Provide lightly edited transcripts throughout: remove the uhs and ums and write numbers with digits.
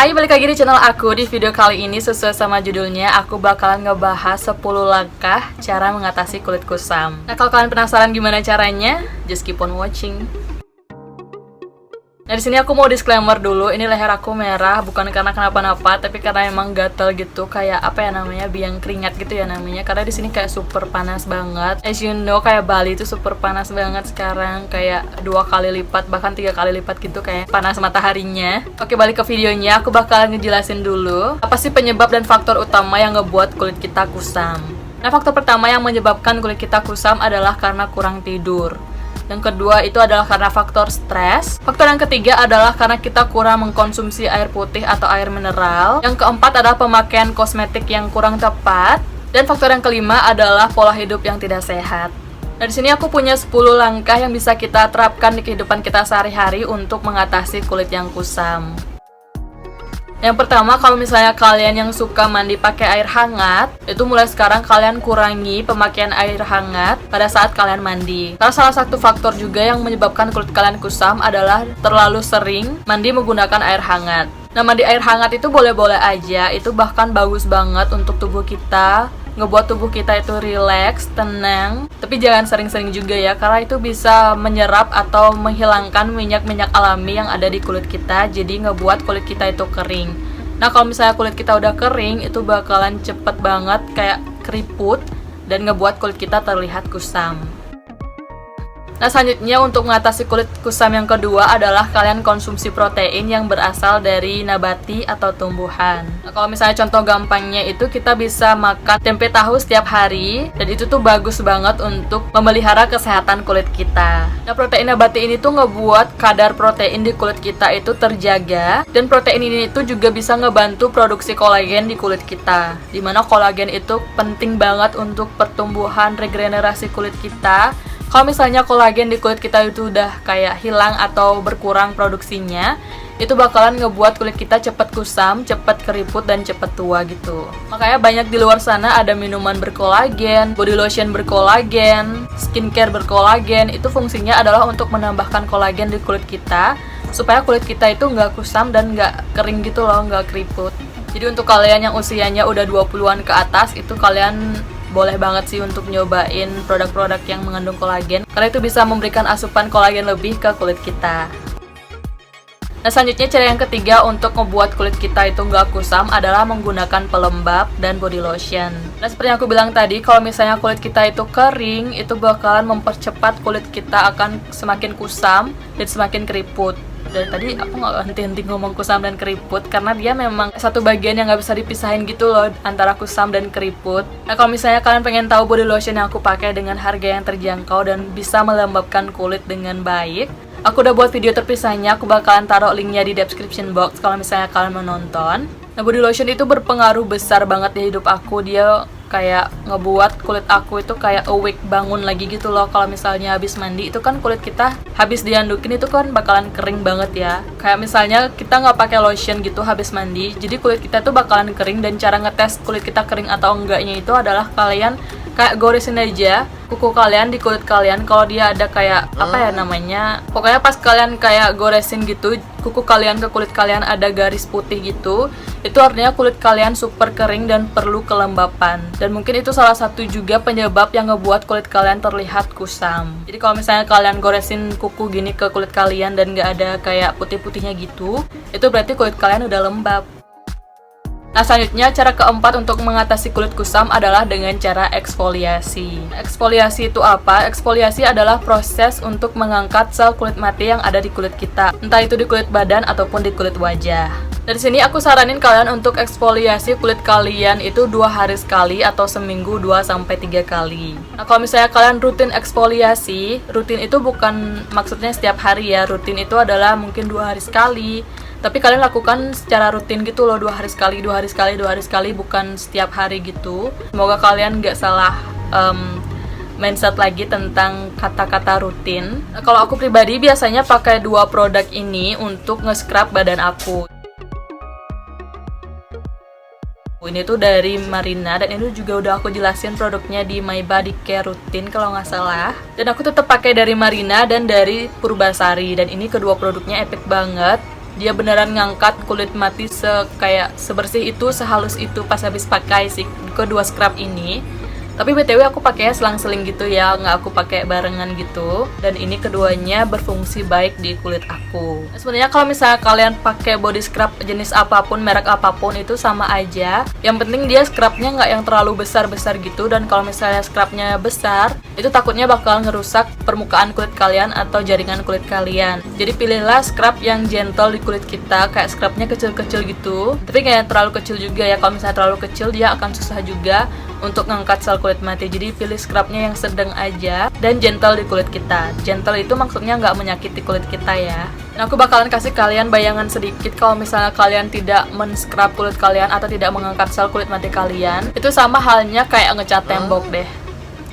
Hai, balik lagi di channel aku. Di video kali ini sesuai sama judulnya, aku bakalan ngebahas 10 langkah cara mengatasi kulit kusam. Nah, kalau kalian penasaran gimana caranya, just keep on watching. Nah, di sini aku mau disclaimer dulu, ini leher aku merah bukan karena kenapa-napa, tapi karena emang gatel gitu, kayak apa ya namanya, biang keringat gitu ya namanya. Karena di sini kayak super panas banget. As you know, kayak Bali itu super panas banget sekarang, kayak 2 kali lipat bahkan 3 kali lipat gitu kayak panas mataharinya. Oke, balik ke videonya, aku bakalan ngejelasin dulu apa sih penyebab dan faktor utama yang ngebuat kulit kita kusam. Nah, faktor pertama yang menyebabkan kulit kita kusam adalah karena kurang tidur. Yang kedua itu adalah karena faktor stres. Faktor yang ketiga adalah karena kita kurang mengkonsumsi air putih atau air mineral. Yang keempat adalah pemakaian kosmetik yang kurang tepat. Dan faktor yang kelima adalah pola hidup yang tidak sehat. Nah, di sini aku punya 10 langkah yang bisa kita terapkan di kehidupan kita sehari-hari untuk mengatasi kulit yang kusam. Yang pertama, kalau misalnya kalian yang suka mandi pakai air hangat, itu mulai sekarang kalian kurangi pemakaian air hangat pada saat kalian mandi. Karena salah satu faktor juga yang menyebabkan kulit kalian kusam adalah terlalu sering mandi menggunakan air hangat. Nah, mandi air hangat itu boleh-boleh aja, itu bahkan bagus banget untuk tubuh kita, ngebuat tubuh kita itu rileks, tenang. Tapi jangan sering-sering juga ya, karena itu bisa menyerap atau menghilangkan minyak-minyak alami yang ada di kulit kita, jadi ngebuat kulit kita itu kering. Nah, kalau misalnya kulit kita udah kering, itu bakalan cepet banget kayak keriput dan ngebuat kulit kita terlihat kusam. Nah, selanjutnya untuk mengatasi kulit kusam yang kedua adalah kalian konsumsi protein yang berasal dari nabati atau tumbuhan. Nah, kalau misalnya contoh gampangnya itu kita bisa makan tempe tahu setiap hari, dan itu tuh bagus banget untuk memelihara kesehatan kulit kita. Nah, protein nabati ini tuh ngebuat kadar protein di kulit kita itu terjaga, dan protein ini tuh juga bisa ngebantu produksi kolagen di kulit kita. Dimana kolagen itu penting banget untuk pertumbuhan regenerasi kulit kita. Kalau misalnya kolagen di kulit kita itu udah kayak hilang atau berkurang produksinya, itu bakalan ngebuat kulit kita cepet kusam, cepet keriput, dan cepet tua gitu. Makanya banyak di luar sana ada minuman berkolagen, body lotion berkolagen, skincare berkolagen. Itu fungsinya adalah untuk menambahkan kolagen di kulit kita, supaya kulit kita itu nggak kusam dan nggak kering gitu loh, nggak keriput. Jadi untuk kalian yang usianya udah 20-an ke atas, itu kalian boleh banget sih untuk nyobain produk-produk yang mengandung kolagen, karena itu bisa memberikan asupan kolagen lebih ke kulit kita. Nah, selanjutnya cara yang ketiga untuk membuat kulit kita itu nggak kusam adalah menggunakan pelembab dan body lotion. Nah, seperti yang aku bilang tadi, kalau misalnya kulit kita itu kering, itu bakalan mempercepat kulit kita akan semakin kusam dan semakin keriput. Dari tadi aku nggak henti-henti ngomong kusam dan keriput, karena dia memang satu bagian yang nggak bisa dipisahin gitu loh antara kusam dan keriput. Nah, kalau misalnya kalian pengen tahu body lotion yang aku pakai dengan harga yang terjangkau dan bisa melembabkan kulit dengan baik, aku udah buat video terpisahnya, aku bakalan taruh linknya di description box kalau misalnya kalian mau nonton. Nah, body lotion itu berpengaruh besar banget di hidup aku. Dia kayak ngebuat kulit aku itu kayak awake, bangun lagi gitu loh. Kalau misalnya habis mandi, itu kan kulit kita habis diandukin itu kan bakalan kering banget ya. Kayak misalnya kita nggak pakai lotion gitu habis mandi, jadi kulit kita tuh bakalan kering. Dan cara ngetes kulit kita kering atau enggaknya itu adalah kalian kayak goresin aja kuku kalian di kulit kalian. Kalau dia ada kayak apa ya namanya, pokoknya pas kalian kayak goresin gitu kuku kalian ke kulit kalian ada garis putih gitu, itu artinya kulit kalian super kering dan perlu kelembapan. Dan mungkin itu salah satu juga penyebab yang ngebuat kulit kalian terlihat kusam. Jadi kalau misalnya kalian goresin kuku gini ke kulit kalian dan gak ada kayak putih-putihnya gitu, itu berarti kulit kalian udah lembab. Nah, selanjutnya cara keempat untuk mengatasi kulit kusam adalah dengan cara eksfoliasi. Eksfoliasi itu apa? Eksfoliasi adalah proses untuk mengangkat sel kulit mati yang ada di kulit kita, entah itu di kulit badan ataupun di kulit wajah. Dari sini aku saranin kalian untuk eksfoliasi kulit kalian itu 2 hari sekali atau seminggu 2-3 kali. Nah, kalau misalnya kalian rutin eksfoliasi, rutin itu bukan maksudnya setiap hari ya, rutin itu adalah mungkin 2 hari sekali. Tapi kalian lakukan secara rutin gitu loh, 2 hari sekali, 2 hari sekali, 2 hari sekali, bukan setiap hari gitu. Semoga kalian gak salah mindset lagi tentang kata-kata rutin. Nah, kalau aku pribadi biasanya pakai 2 produk ini untuk nge-scrub badan aku. Ini tuh dari Marina, dan ini juga udah aku jelasin produknya di My Body Care Routine kalau nggak salah. Dan aku tetap pakai dari Marina dan dari Purbasari, dan ini kedua produknya epic banget. dia beneran ngangkat kulit mati kayak sebersih itu, sehalus itu pas habis pakai si kedua scrub ini. Tapi BTW aku pakainya selang-seling gitu ya, nggak aku pakai barengan gitu. Dan ini keduanya berfungsi baik di kulit aku. Sebenarnya kalau misalnya kalian pakai body scrub jenis apapun, merek apapun itu sama aja. Yang penting dia scrubnya nggak yang terlalu besar-besar gitu. Dan kalau misalnya scrubnya besar, itu takutnya bakal ngerusak permukaan kulit kalian atau jaringan kulit kalian. Jadi pilihlah scrub yang gentle di kulit kita, kayak scrubnya kecil-kecil gitu. Tapi kayak terlalu kecil juga ya, kalau misalnya terlalu kecil dia akan susah juga untuk ngangkat sel kulit mati. Jadi pilih scrubnya yang sedang aja dan gentle di kulit kita. Gentle itu maksudnya nggak menyakiti kulit kita ya. Nah, aku bakalan kasih kalian bayangan sedikit kalau misalnya kalian tidak men-scrub kulit kalian atau tidak mengangkat sel kulit mati kalian. Itu sama halnya kayak ngecat tembok deh.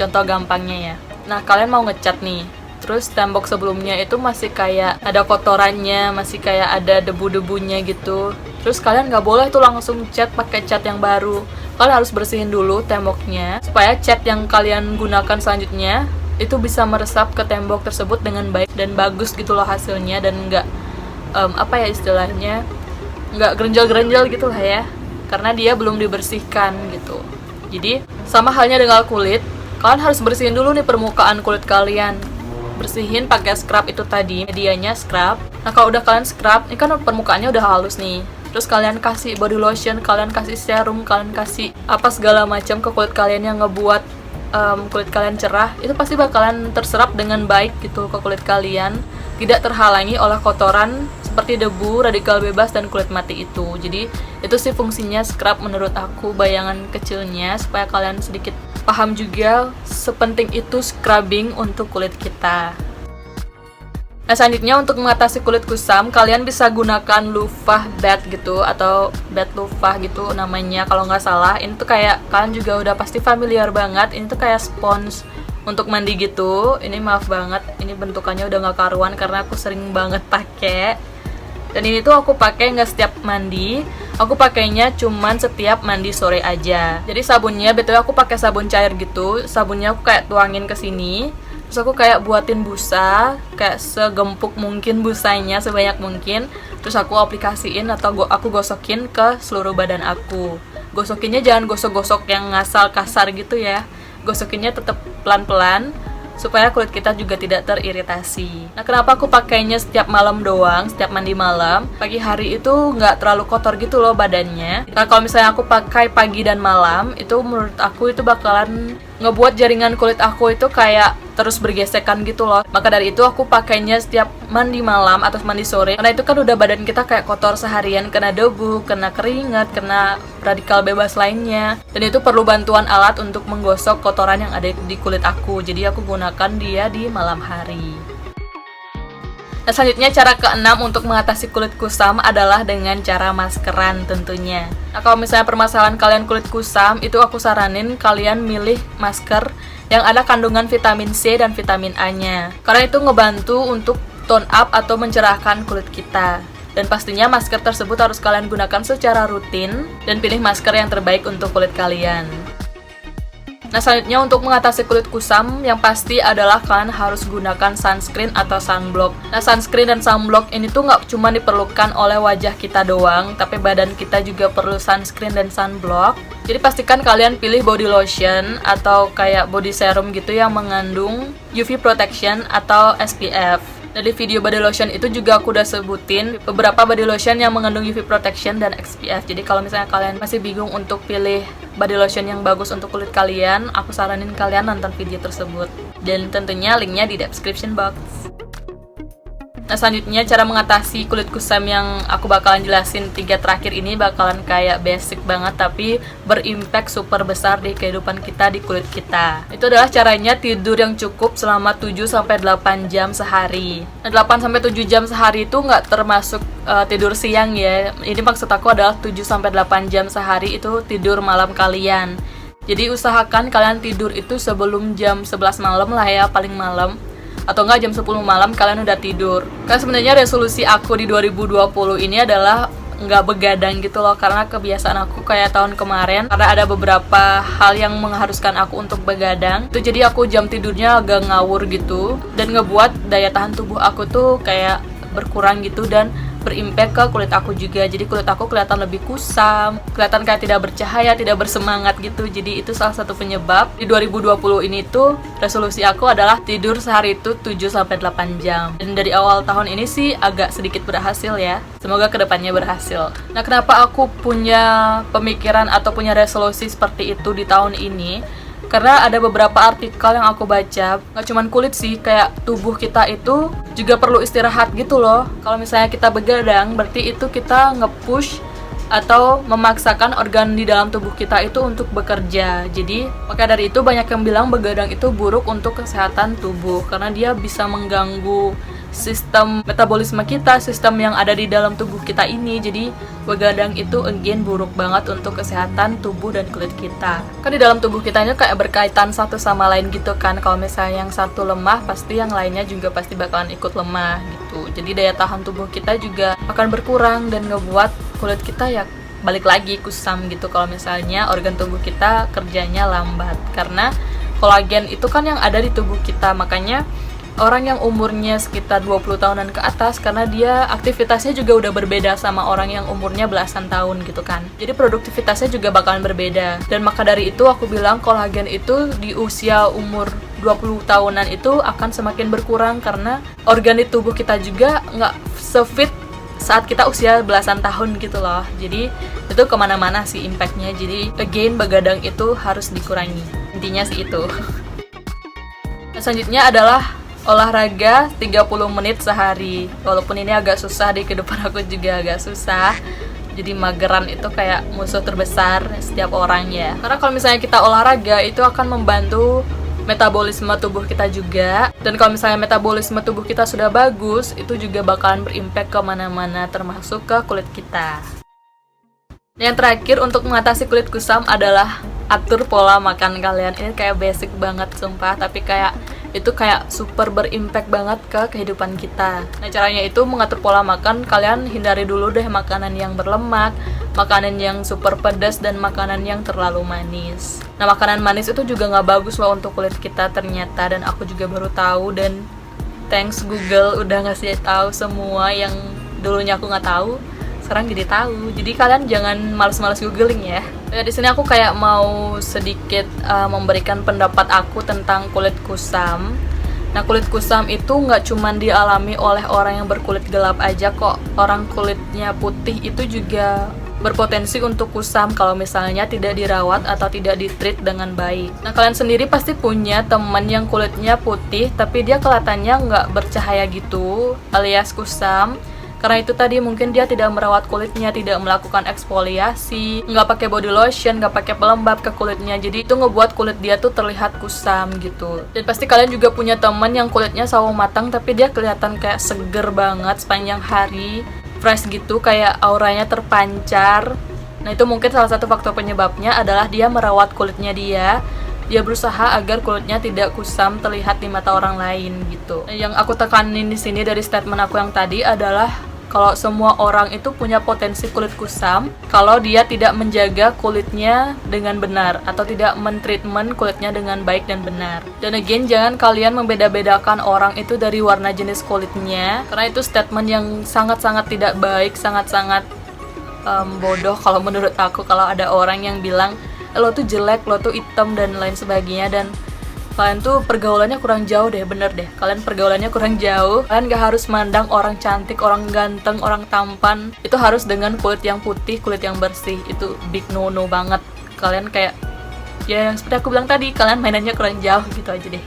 Contoh gampangnya ya. Nah, kalian mau ngecat nih, terus tembok sebelumnya itu masih kayak ada kotorannya, masih kayak ada debu-debunya gitu. Terus kalian nggak boleh tuh langsung cat pakai cat yang baru. Kalian harus bersihin dulu temboknya supaya cat yang kalian gunakan selanjutnya itu bisa meresap ke tembok tersebut dengan baik dan bagus gitu loh hasilnya, dan nggak apa ya istilahnya, nggak gerenjel-gerenjel gitu lah ya, karena dia belum dibersihkan gitu. Jadi sama halnya dengan kulit, kalian harus bersihin dulu nih permukaan kulit kalian. Bersihin pakai scrub itu tadi, medianya scrub. Nah, kalau udah kalian scrub, ini kan permukaannya udah halus nih. Terus kalian kasih body lotion, kalian kasih serum, kalian kasih apa segala macam ke kulit kalian yang ngebuat kulit kalian cerah. Itu pasti bakalan terserap dengan baik gitu ke kulit kalian, tidak terhalangi oleh kotoran seperti debu, radikal bebas, dan kulit mati itu. Jadi itu sih fungsinya scrub menurut aku, bayangan kecilnya, supaya kalian sedikit paham juga sepenting itu scrubbing untuk kulit kita. Nah, selanjutnya untuk mengatasi kulit kusam, kalian bisa gunakan loofah bed gitu, atau bed loofah gitu namanya kalau nggak salah. Ini tuh kayak, kalian juga udah pasti familiar banget, ini tuh kayak spons untuk mandi gitu. Ini maaf banget, ini bentukannya udah nggak karuan karena aku sering banget pakai. Dan ini tuh aku pakai nggak setiap mandi, aku pakainya cuman setiap mandi sore aja. Jadi sabunnya, betul aku pakai sabun cair gitu, sabunnya aku kayak tuangin ke sini. Terus aku kayak buatin busa, kayak segempuk mungkin busanya, sebanyak mungkin. Terus aku aplikasiin atau aku gosokin ke seluruh badan aku. Gosokinnya jangan gosok-gosok yang ngasal kasar gitu ya. Gosokinnya tetap pelan-pelan supaya kulit kita juga tidak teriritasi. Nah, kenapa aku pakainya setiap malam doang, setiap mandi malam? Pagi hari itu nggak terlalu kotor gitu loh badannya. Nah, kalau misalnya aku pakai pagi dan malam, itu menurut aku itu bakalan ngebuat jaringan kulit aku itu kayak terus bergesekan gitu loh. Maka dari itu aku pakainya setiap mandi malam atau mandi sore, karena itu kan udah badan kita kayak kotor seharian, kena debu, kena keringat, kena radikal bebas lainnya, dan itu perlu bantuan alat untuk menggosok kotoran yang ada di kulit aku. Jadi aku gunakan dia di malam hari. Nah, selanjutnya cara keenam untuk mengatasi kulit kusam adalah dengan cara maskeran tentunya. Nah, kalau misalnya permasalahan kalian kulit kusam, itu aku saranin kalian milih masker yang ada kandungan vitamin C dan vitamin A-nya. Karena itu ngebantu untuk tone up atau mencerahkan kulit kita. Dan pastinya masker tersebut harus kalian gunakan secara rutin dan pilih masker yang terbaik untuk kulit kalian. Nah, selanjutnya untuk mengatasi kulit kusam, yang pasti adalah kalian harus gunakan sunscreen atau sunblock. Nah, sunscreen dan sunblock ini tuh nggak cuma diperlukan oleh wajah kita doang, tapi badan kita juga perlu sunscreen dan sunblock. Jadi pastikan kalian pilih body lotion atau kayak body serum gitu yang mengandung UV protection atau SPF. Dari video body lotion itu juga aku udah sebutin beberapa body lotion yang mengandung UV protection dan SPF. Jadi kalau misalnya kalian masih bingung untuk pilih body lotion yang bagus untuk kulit kalian, aku saranin kalian nonton video tersebut. Dan tentunya linknya di description box. Nah, selanjutnya cara mengatasi kulit kusam yang aku bakalan jelasin 3 terakhir ini bakalan kayak basic banget tapi berimpact super besar di kehidupan kita, di kulit kita. Itu adalah caranya tidur yang cukup selama 7-8 jam sehari. Nah, 8-7 jam sehari itu nggak termasuk tidur siang ya. Ini maksud aku adalah 7-8 jam sehari itu tidur malam kalian. Jadi usahakan kalian tidur itu sebelum jam 11 malam lah ya, paling malam. Atau enggak jam 10 malam kalian udah tidur. Karena sebenarnya resolusi aku di 2020 ini adalah nggak begadang gitu loh, karena kebiasaan aku kayak tahun kemarin, karena ada beberapa hal yang mengharuskan aku untuk begadang itu, jadi aku jam tidurnya agak ngawur gitu, dan ngebuat daya tahan tubuh aku tuh kayak berkurang gitu, dan berimpact ke kulit aku juga. Jadi kulit aku kelihatan lebih kusam, kelihatan kayak tidak bercahaya, tidak bersemangat gitu. Jadi itu salah satu penyebab di 2020 ini tuh resolusi aku adalah tidur sehari itu 7-8 jam. Dan dari awal tahun ini sih agak sedikit berhasil ya. Semoga kedepannya berhasil. Nah, kenapa aku punya pemikiran atau punya resolusi seperti itu di tahun ini? Karena ada beberapa artikel yang aku baca, nggak cuman kulit sih, kayak tubuh kita itu juga perlu istirahat gitu loh. Kalau misalnya kita begadang, berarti itu kita nge-push atau memaksakan organ di dalam tubuh kita itu untuk bekerja. Jadi, maka dari itu banyak yang bilang begadang itu buruk untuk kesehatan tubuh, karena dia bisa mengganggu sistem metabolisme kita, sistem yang ada di dalam tubuh kita ini. Jadi begadang itu again buruk banget untuk kesehatan tubuh dan kulit kita. Kan di dalam tubuh kita ini kayak berkaitan satu sama lain gitu kan. Kalau misalnya yang satu lemah, pasti yang lainnya juga pasti bakalan ikut lemah gitu. Jadi daya tahan tubuh kita juga akan berkurang dan ngebuat kulit kita ya balik lagi kusam gitu kalau misalnya organ tubuh kita kerjanya lambat. Karena kolagen itu kan yang ada di tubuh kita, makanya orang yang umurnya sekitar 20 tahunan ke atas, karena dia aktivitasnya juga udah berbeda sama orang yang umurnya belasan tahun gitu kan. Jadi produktivitasnya juga bakalan berbeda. Dan maka dari itu aku bilang kolagen itu di usia umur 20 tahunan itu akan semakin berkurang, karena organ di tubuh kita juga nggak se-fit saat kita usia belasan tahun gitu loh. Jadi itu kemana-mana sih impactnya. Jadi again begadang itu harus dikurangi. Intinya sih itu. Nah, selanjutnya adalah olahraga 30 menit sehari. Walaupun ini agak susah, di kehidupan aku juga agak susah. Jadi mageran itu kayak musuh terbesar setiap orang ya. Karena kalau misalnya kita olahraga itu akan membantu metabolisme tubuh kita juga. Dan kalau misalnya metabolisme tubuh kita sudah bagus, itu juga bakalan berimpact ke mana-mana, termasuk ke kulit kita. Dan yang terakhir untuk mengatasi kulit kusam adalah atur pola makan kalian. Ini kayak basic banget sumpah, tapi kayak itu kayak super berimpact banget ke kehidupan kita. Nah, caranya itu mengatur pola makan, kalian hindari dulu deh makanan yang berlemak, makanan yang super pedas, dan makanan yang terlalu manis. Nah, makanan manis itu juga nggak bagus loh untuk kulit kita ternyata, dan aku juga baru tahu. Dan thanks Google udah ngasih tahu semua yang dulunya aku nggak tahu, sekarang jadi tahu. Jadi kalian jangan males-males googling ya. Di sini aku kayak mau sedikit memberikan pendapat aku tentang kulit kusam. Nah, kulit kusam itu nggak cuma dialami oleh orang yang berkulit gelap aja kok. Orang kulitnya putih itu juga berpotensi untuk kusam kalau misalnya tidak dirawat atau tidak ditreat dengan baik. Nah, kalian sendiri pasti punya teman yang kulitnya putih tapi dia kelihatannya nggak bercahaya gitu, alias kusam. Karena itu tadi mungkin dia tidak merawat kulitnya, tidak melakukan eksfoliasi, nggak pakai body lotion, nggak pakai pelembab ke kulitnya. Jadi itu ngebuat kulit dia tuh terlihat kusam gitu. Dan pasti kalian juga punya teman yang kulitnya sawo matang tapi dia kelihatan kayak seger banget sepanjang hari, fresh gitu, kayak auranya terpancar. Nah, itu mungkin salah satu faktor penyebabnya adalah dia merawat kulitnya dia. Dia berusaha agar kulitnya tidak kusam terlihat di mata orang lain gitu. Nah, yang aku tekanin di sini dari statement aku yang tadi adalah kalau semua orang itu punya potensi kulit kusam kalau dia tidak menjaga kulitnya dengan benar atau tidak mentreatment kulitnya dengan baik dan benar. Dan again, jangan kalian membeda-bedakan orang itu dari warna jenis kulitnya, karena itu statement yang sangat-sangat tidak baik, sangat-sangat bodoh kalau menurut aku. Kalau ada orang yang bilang lo tuh jelek, lo tuh hitam dan lain sebagainya, dan kalian tuh pergaulannya kurang jauh deh, bener deh. Kalian pergaulannya kurang jauh. Kalian gak harus mandang orang cantik, orang ganteng, orang tampan itu harus dengan kulit yang putih, kulit yang bersih. Itu big no-no banget. Kalian kayak, ya yang seperti aku bilang tadi, kalian mainannya kurang jauh gitu aja deh.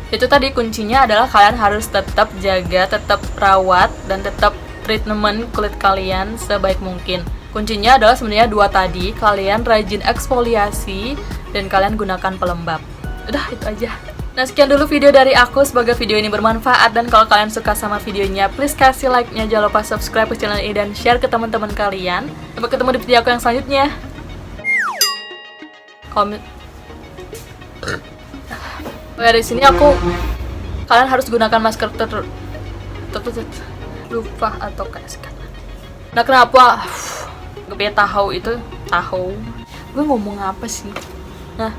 Itu tadi kuncinya adalah kalian harus tetap jaga, tetap rawat, dan tetap treatment kulit kalian sebaik mungkin. Kuncinya adalah sebenarnya dua tadi, kalian rajin eksfoliasi dan kalian gunakan pelembab. Udah, itu aja. Nah, sekian dulu video dari aku. Semoga video ini bermanfaat, dan kalau kalian suka sama videonya, please kasih like-nya, jangan lupa subscribe ke channel ini dan share ke teman-teman kalian. Sampai ketemu di video aku yang selanjutnya. Dari sini kalian harus gunakan masker lupa atau kayak sekarang. Nah, kenapa? Gue tahu itu tahu. Gue ngomong apa sih? Nah,